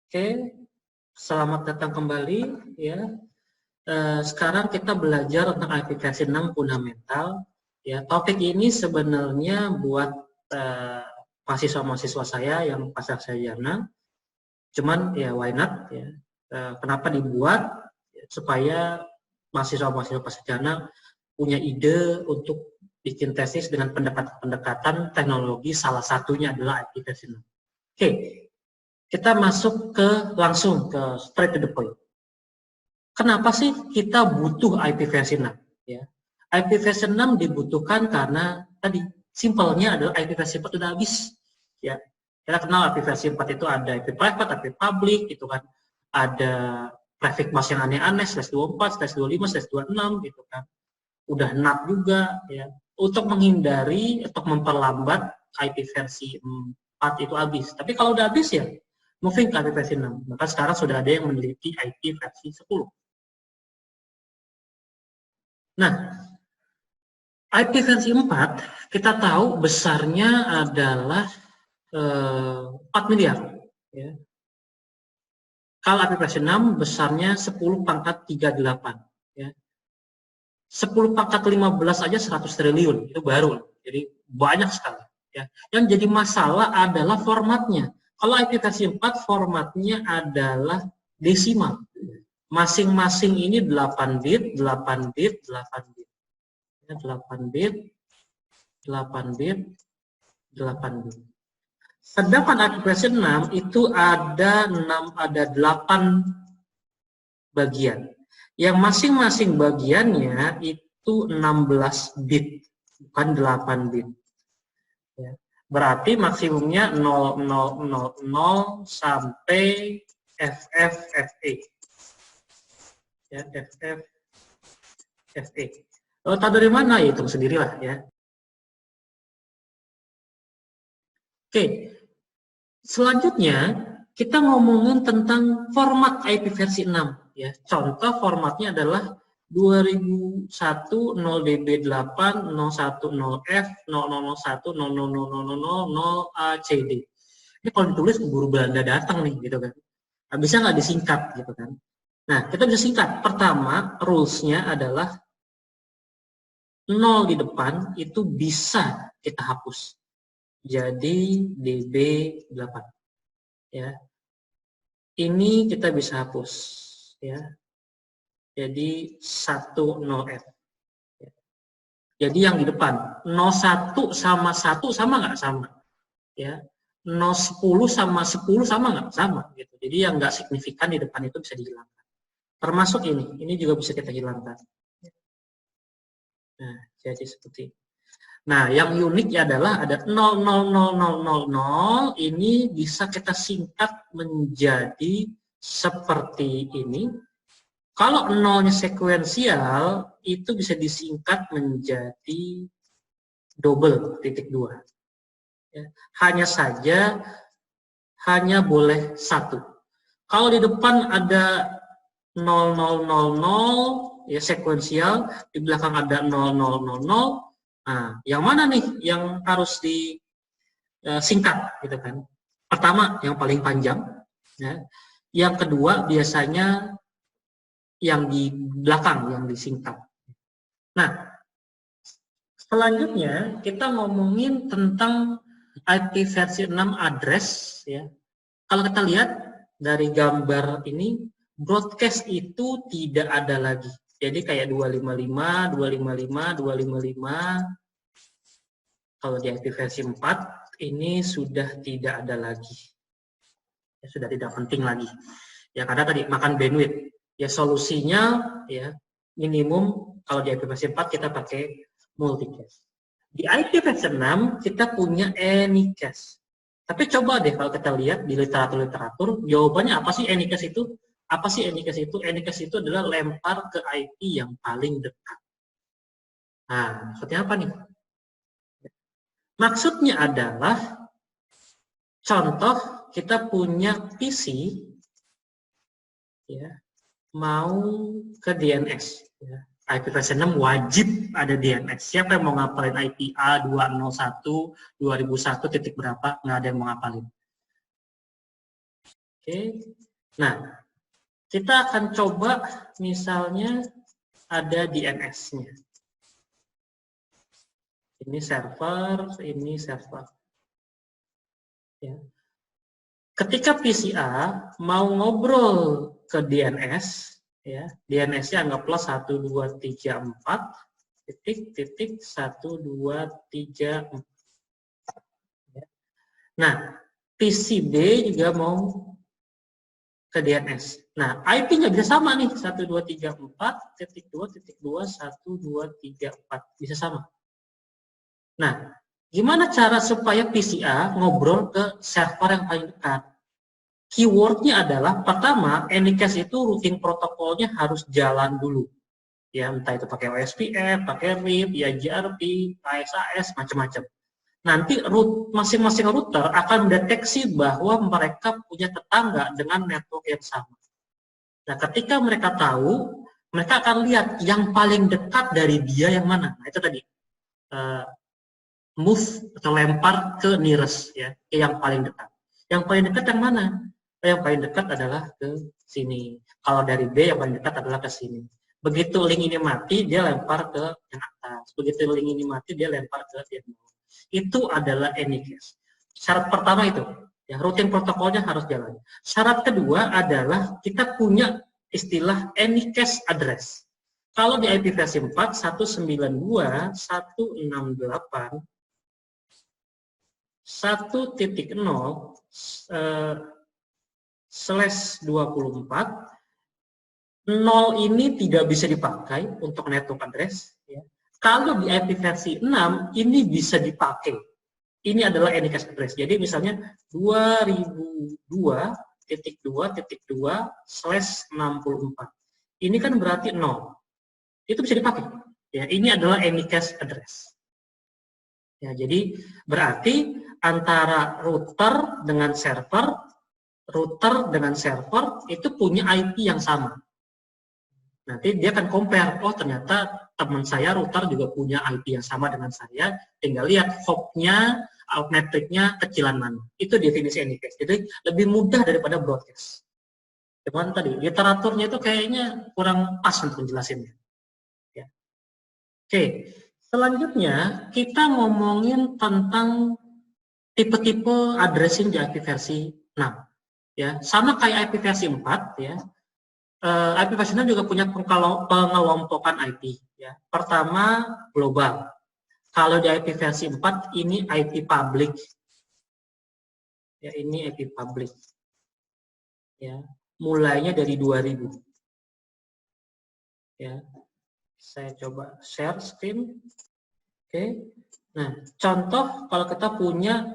Oke, selamat datang kembali ya. Sekarang kita belajar tentang IP versi 6 fundamental. Ya, topik ini sebenarnya buat mahasiswa-mahasiswa saya yang pasca sarjana. Cuman ya why not ya. Kenapa dibuat? Supaya mahasiswa-mahasiswa pasca sarjana punya ide untuk bikin tesis dengan pendekatan teknologi, salah satunya adalah IP versi 6. Oke, kita masuk langsung ke straight to the point. Kenapa sih kita butuh IP versi 6? Ya. IP versi 6 dibutuhkan karena tadi simpelnya adalah IP versi 4 sudah habis. Ya. Kita kenal IP versi 4 itu ada IP private, IP public, gitu kan. Ada prefix mask yang aneh-aneh, /24, /25, /26, gitu kan. Udah NAT juga, ya. Untuk menghindari atau memperlambat IP versi 4 itu habis. Tapi kalau udah habis ya, moving ke IP versi 6. Maka sekarang sudah ada yang meneliti IP versi 10. Nah, IP versi 4 kita tahu besarnya adalah 4 miliar. Ya. Kalau IP versi 6 besarnya 10 pangkat 38. Ya. 10 pangkat 15 aja 100 triliun, itu baru. Jadi banyak sekali. Ya. Yang jadi masalah adalah formatnya. Kalau IP versi 4 formatnya adalah desimal. Masing-masing ini 8 bit, 8 bit, 8 bit. 8 bit, 8 bit, 8 bit. Sedangkan IP versi 6 itu ada 8 bagian. Yang masing-masing bagiannya itu 16 bit, bukan 8 bit. Ya. Berarti maksimumnya 0000 sampai FFFE. Ya, FFFE. Kalau tahu dari mana, ya hitung sendirilah ya. Oke, selanjutnya kita ngomongin tentang format IP versi 6. Ya, contoh formatnya adalah 2001 0DB8 010F 0001 00000 ACD. Ini kalau ditulis keburu Belanda datang nih, gitu kan. Nah, bisa nggak disingkat, gitu kan? Nah, kita bisa singkat. Pertama, rules-nya adalah 0 di depan itu bisa kita hapus. Jadi DB8. Ya. Ini kita bisa hapus, ya. Jadi 10F. Ya. Jadi yang di depan 01 sama 1 sama nggak? Sama. Ya. 010 sama 10 sama nggak? Sama gitu. Jadi yang nggak signifikan di depan itu bisa dihilangkan. Termasuk ini juga bisa kita hilangkan. Nah, jadi seperti ini. Nah, yang unik adalah ada 000000, ini bisa kita singkat menjadi seperti ini. Kalau nolnya sekuensial, itu bisa disingkat menjadi double titik 2. Ya. Hanya saja, hanya boleh 1. Kalau di depan ada 0000, ya sekuensial, di belakang ada 0000, nah, yang mana nih yang harus disingkat, gitu kan? Pertama, yang paling panjang. Ya. Yang kedua, biasanya yang di belakang yang disingkat. Nah, selanjutnya kita ngomongin tentang IP versi 6 address. Ya. Kalau kita lihat dari gambar ini, broadcast itu tidak ada lagi. Jadi kayak 255, 255, 255. Kalau di IP versi 4, ini sudah tidak ada lagi. Ya, sudah tidak penting lagi. Ya, karena tadi makan bandwidth. Ya, solusinya ya minimum kalau di IP versi 4 kita pakai multicast. Di IP versi 6 kita punya anycast. Tapi coba deh kalau kita lihat di literatur-literatur, jawabannya apa sih anycast itu? Apa sih anycast itu? Anycast itu adalah lempar ke IP yang paling dekat. Nah, maksudnya apa nih? Maksudnya adalah contoh kita punya PC ya, mau ke DNS ya. IP versi 6 wajib ada DNS. Siapa yang mau ngapalin IP A201 2001 titik berapa? Nggak ada yang mau ngapalin. Oke. Nah, kita akan coba misalnya ada DNS-nya. Ini server, ini server. Ya. Ketika PCA mau ngobrol ke DNS, ya, DNS-nya anggaplah 1234 titik 1234. Ya. Nah, PCB juga mau ke DNS. Nah, IP-nya bisa sama nih, 1234.2.2.1234. Bisa sama. Nah, gimana cara supaya PCA ngobrol ke server yang paling dekat? Keywordnya adalah, pertama, Anycast itu routing protokolnya harus jalan dulu. Ya, entah itu pakai OSPF, pakai RIP, ya gRP, ASAS, macam-macam. Nanti masing-masing router akan mendeteksi bahwa mereka punya tetangga dengan network yang sama. Nah, ketika mereka tahu, mereka akan lihat yang paling dekat dari dia yang mana. Nah, itu tadi. Move atau lempar ke nearest, ya, ke yang paling dekat. Yang paling dekat yang mana? Yang paling dekat adalah ke sini. Kalau dari B, yang paling dekat adalah ke sini. Begitu link ini mati, dia lempar ke yang atas. Begitu link ini mati, dia lempar ke yang bawah. Itu adalah Anycast. Syarat pertama itu, ya, routing protokolnya harus jalan. Syarat kedua adalah kita punya istilah Anycast address. Kalau di IP versi 4, 192.168 1.0/24, 0 ini tidak bisa dipakai untuk network address. Ya. Kalau di IP versi 6, ini bisa dipakai. Ini adalah Anycast address. Jadi misalnya 2002.2.2/64. Ini kan berarti 0. Itu bisa dipakai. Ya, ini adalah Anycast address. Ya, jadi berarti antara router dengan server itu punya IP yang sama. Nanti dia akan compare, oh ternyata teman saya router juga punya IP yang sama dengan saya, tinggal lihat hopnya, outmetricnya kecilan mana. Itu definisi Anycast. Jadi lebih mudah daripada broadcast. Cuman tadi literaturnya itu kayaknya kurang pas untuk menjelasinnya. Ya. Oke, selanjutnya kita ngomongin tentang tipe-tipe addressing di IP versi 6. Ya, sama kayak IP versi 4, ya. IP versi 6 juga punya pengelompokan IP, ya. Pertama, global. Kalau di IP versi 4 ini IP public. Ya, ini IP public. Ya, mulainya dari 2000. Ya. Saya coba share screen. Oke. Nah, contoh kalau kita punya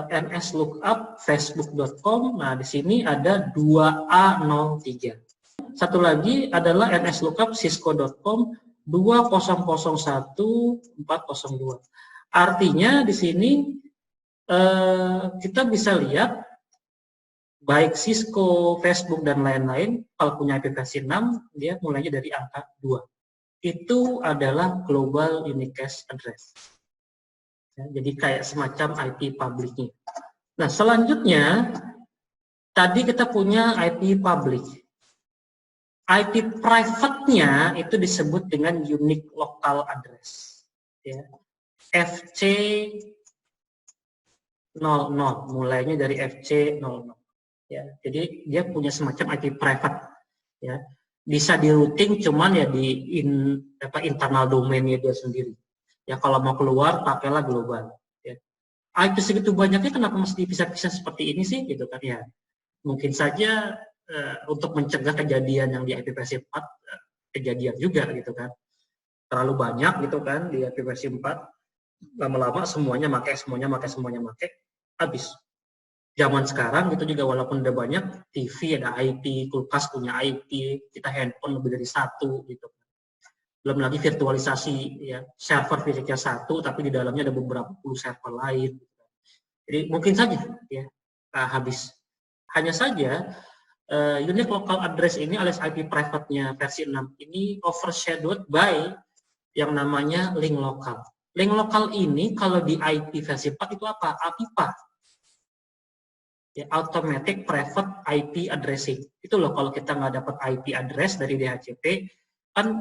NS lookup facebook.com. Nah, di sini ada 2A03. Satu lagi adalah NS lookup cisco.com 2001-402. Artinya di sini kita bisa lihat baik Cisco, Facebook, dan lain-lain, kalau punya IP versi 6, dia mulainya dari angka 2. Itu adalah global unicast address. Ya, jadi kayak semacam IP publiknya. Nah, selanjutnya tadi kita punya IP public. IP private-nya itu disebut dengan unique local address. Ya. FC00, mulainya dari FC00. Ya, jadi dia punya semacam IP private. Ya. Bisa di routing, cuman ya di internal domainnya dia sendiri. Ya, kalau mau keluar pakailah global. Ya. IP segitu banyaknya kenapa mesti pisah-pisah seperti ini sih, gitu kan ya? Mungkin saja untuk mencegah kejadian yang di IP versi 4 kejadian juga, gitu kan? Terlalu banyak, gitu kan, di IP versi 4 lama-lama semuanya pakai, habis. Zaman sekarang gitu juga walaupun udah banyak TV ada IP, kulkas punya IP, kita handphone lebih dari 1, gitu. Belum lagi virtualisasi, ya, server fisiknya 1 tapi di dalamnya ada beberapa puluh server lain. Jadi mungkin saja, ya, habis. Hanya saja unique local address ini alias IP private-nya versi 6 ini overshadowed by yang namanya link lokal. Link lokal ini kalau di IP versi 4 itu apa? APIPA. Ya, automatic private IP addressing. Itu loh kalau kita nggak dapat IP address dari DHCP, kan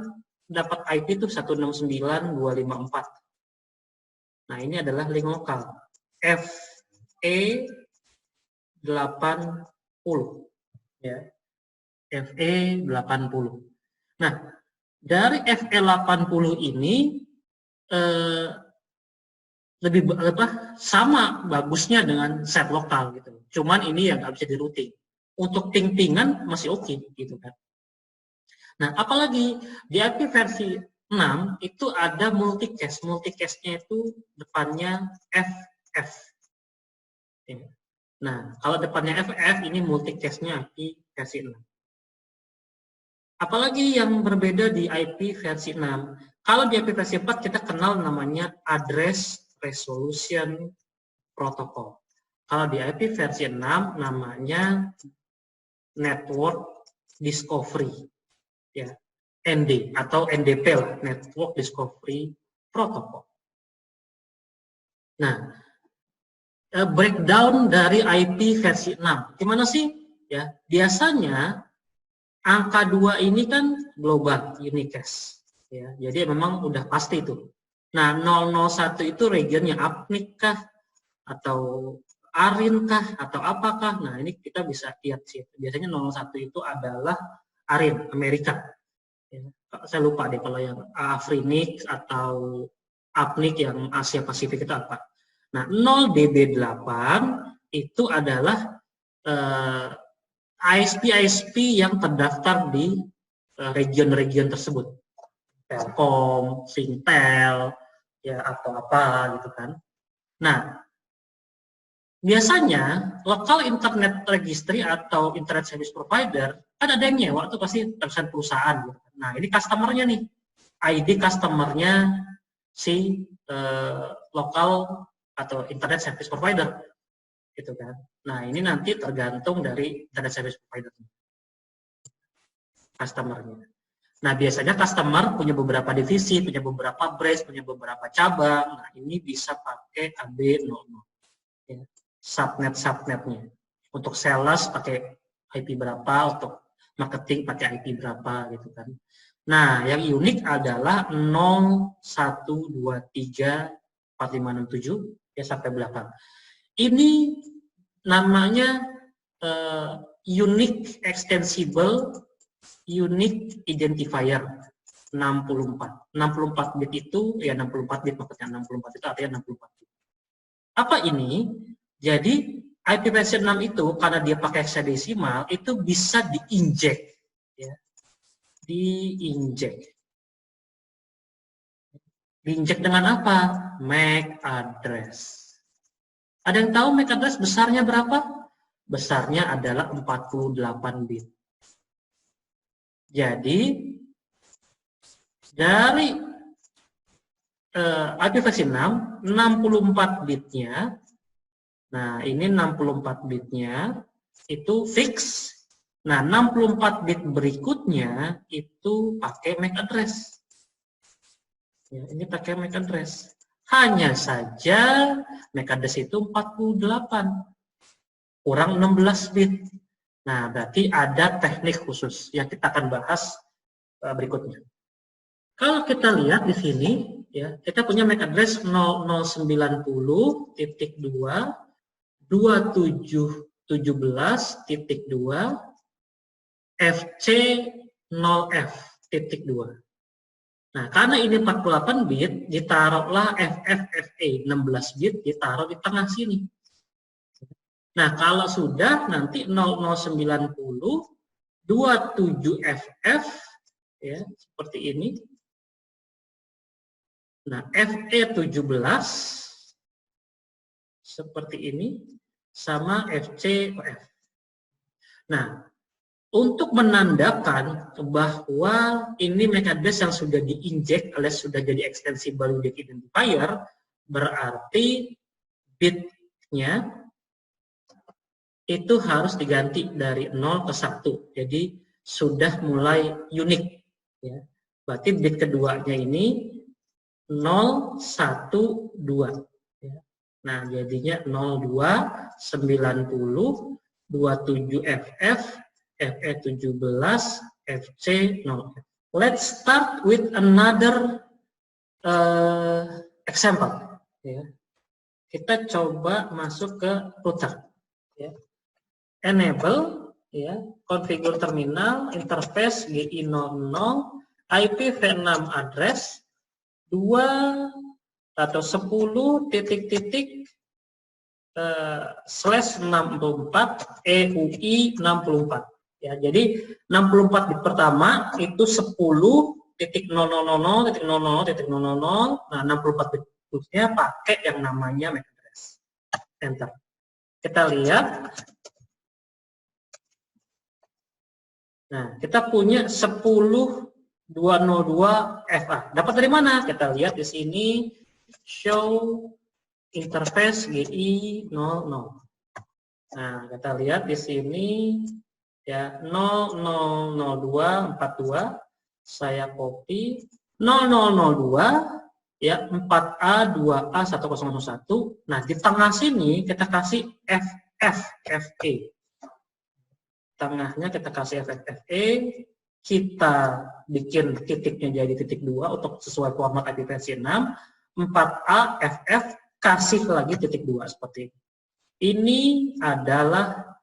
dapat IP itu 169.254. Nah, ini adalah link lokal. FE80. Ya. FE80. Nah, dari FE80 ini lebih sama bagusnya dengan set lokal gitu. Cuman ini yang nggak bisa di-routing. Untuk ping-pingan masih oke gitu kan. Nah, apalagi di IP versi 6 itu ada multicast. Multicast-nya itu depannya FF. Nah, kalau depannya FF ini multicast-nya IP versi 6. Apalagi yang berbeda di IP versi 6. Kalau di IP versi 4 kita kenal namanya address resolution protocol. Kalau di IP versi 6 namanya network discovery, ya, ND atau NDP lah, network discovery protocol. Nah, breakdown dari IP versi 6. Gimana sih? Ya, biasanya angka 2 ini kan global unicast, ya. Jadi memang udah pasti itu. Nah, 001 itu regionnya APNIC kah atau ARIN kah atau apakah? Nah, ini kita bisa lihat sih. Biasanya 01 itu adalah ARIN Amerika. Ya, saya lupa deh kalau yang Afrinik atau APNIC yang Asia Pasifik itu apa. Nah, 0DB8 itu adalah ISP-ISP yang terdaftar di region-region tersebut. Telkom, Singtel, ya atau apa gitu kan. Nah, biasanya local internet registry atau internet service provider kan ada yang nyewa tuh pasti terkesan perusahaan. Gitu. Nah, ini customernya nih, ID customernya si lokal atau internet service provider, gitu kan. Nah, ini nanti tergantung dari internet service provider, customernya. Nah, biasanya customer punya beberapa divisi, punya beberapa branch, punya beberapa cabang. Nah, ini bisa pakai AB00. Ya. Subnet-subnetnya. Untuk sales pakai IP berapa, untuk marketing pakai IP berapa gitu kan. Nah, yang unik adalah 01234567 ya sampai belakang. Ini namanya unique extensible unique identifier 64. 64 bit itu ya 64 bit maksudnya 64 itu artinya 64 bit. Apa ini? Jadi IP versi 6 itu karena dia pakai hexadesimal itu bisa diinjek, ya. Diinjek dengan apa? MAC address. Ada yang tahu MAC address besarnya berapa? Besarnya adalah 48 bit. Jadi dari IP versi 6, 64 bitnya. Nah, ini 64 bitnya itu fix. Nah, 64 bit berikutnya itu pakai MAC address. Ya, ini pakai MAC address. Hanya saja MAC address itu 48. Kurang 16 bit. Nah, berarti ada teknik khusus yang kita akan bahas berikutnya. Kalau kita lihat di sini, ya, kita punya MAC address 0090.2 2717.2 FC0F.2. Nah, karena ini 48 bit, ditaruhlah FFFE 16 bit, ditaruh di tengah sini. Nah, kalau sudah nanti 0090 27FF ya, seperti ini. Nah, FE17 seperti ini sama FCOF. Nah, untuk menandakan bahwa ini MAC address yang sudah diinjek alias sudah jadi extensible unique identifier, berarti bitnya itu harus diganti dari 0 ke 1. Jadi sudah mulai unik. Ya. Berarti bit keduanya ini 0, 1, 2. Ya. Nah, jadinya 02 90 27FF FE17 FC0. Let's start with another example. Ya. Kita coba masuk ke router. Ya. Enable, ya, configure terminal, interface GI00, IPv6 address 2 atau 10 titik-titik /64 EUI 64. Ya, jadi 64 bit pertama itu 10.000.00.00.00. Nah, 64 bit berikutnya pakai yang namanya MAC address. Enter. Kita lihat. Nah, kita punya 10.202 FA. Dapat dari mana? Kita lihat di sini show interface GI00. Nah, kita lihat di sini ya 000242. Saya copy 0002 ya 4A 2A 1001. Nah, di tengah sini kita kasih FFFE. Tengahnya kita kasih FFFE, kita bikin titiknya jadi titik 2 untuk sesuai format IPv6, 4A FF kasih lagi titik 2 seperti ini. Ini adalah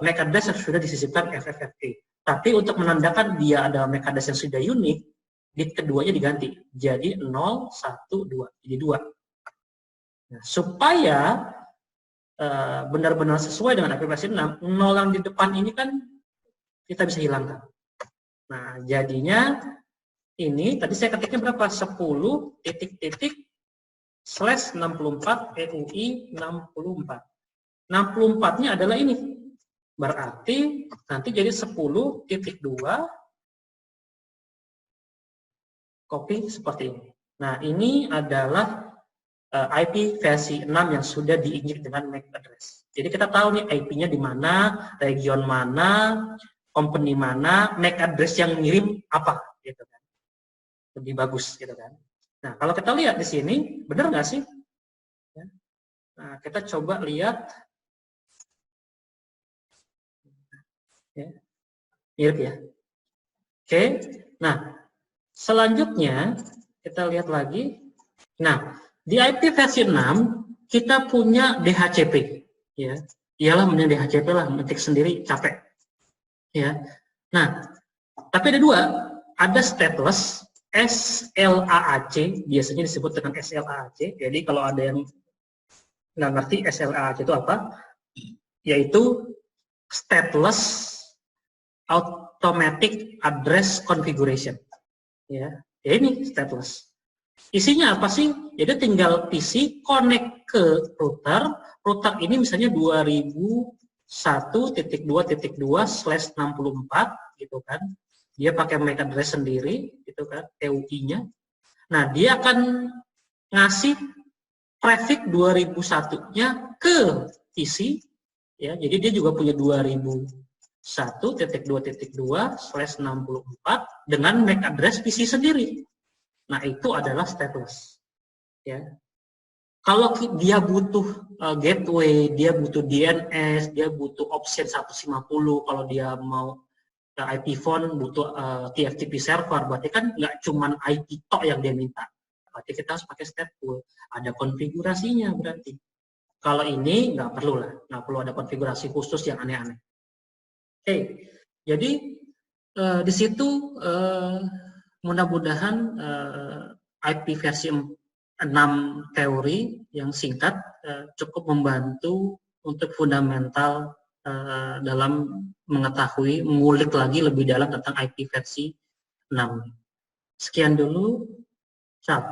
MAC address yang sudah disisipkan FFFE. Tapi untuk menandakan dia ada MAC address yang sudah unik, bit keduanya diganti jadi 0, 1, 2, jadi 2. Nah, supaya benar-benar sesuai dengan IPv6, 0 yang di depan ini kan kita bisa hilangkan. Nah, jadinya ini tadi saya ketiknya berapa? 10 titik-titik /64 EUI 64. 64-nya adalah ini. Berarti nanti jadi 10.2 copy seperti ini. Nah, ini adalah IP versi 6 yang sudah diinjek dengan MAC address. Jadi kita tahu nih IP-nya di mana, region mana, company mana, MAC address yang ngirim apa, gitu kan. Lebih bagus, gitu kan. Nah, kalau kita lihat di sini, benar nggak sih? Nah, kita coba lihat. Ya. Mirip ya. Oke. Nah, selanjutnya kita lihat lagi. Nah, di IP versi 6 kita punya DHCP, ya. Iyalah mending DHCP lah, mengetik sendiri capek. Ya. Nah, tapi ada dua, ada stateless SLAAC, biasanya disebut dengan SLAAC. Jadi kalau ada yang nggak ngerti SLAAC itu apa, yaitu stateless automatic address configuration. Ya, ini stateless. Isinya apa sih? Jadi tinggal PC connect ke router. Router ini misalnya 2001.2.2/64 gitu kan. Dia pakai MAC address sendiri gitu kan, EUI-nya. Nah, dia akan ngasih traffic 2001-nya ke PC ya. Jadi dia juga punya 2001.2.2/64 dengan MAC address PC sendiri. Nah, itu adalah stateless. Ya. Kalau dia butuh gateway, dia butuh DNS, dia butuh option 150, kalau dia mau IP phone, butuh TFTP server, berarti kan nggak cuma IP tok yang dia minta. Berarti kita harus pakai stateful. Ada konfigurasinya berarti. Kalau ini nggak perlu lah, nggak perlu ada konfigurasi khusus yang aneh-aneh. Oke, jadi di situ mudah-mudahan IP versi 6 teori yang singkat cukup membantu untuk fundamental dalam mengetahui, mengulik lagi lebih dalam tentang IP versi 6. Sekian dulu. Ciao.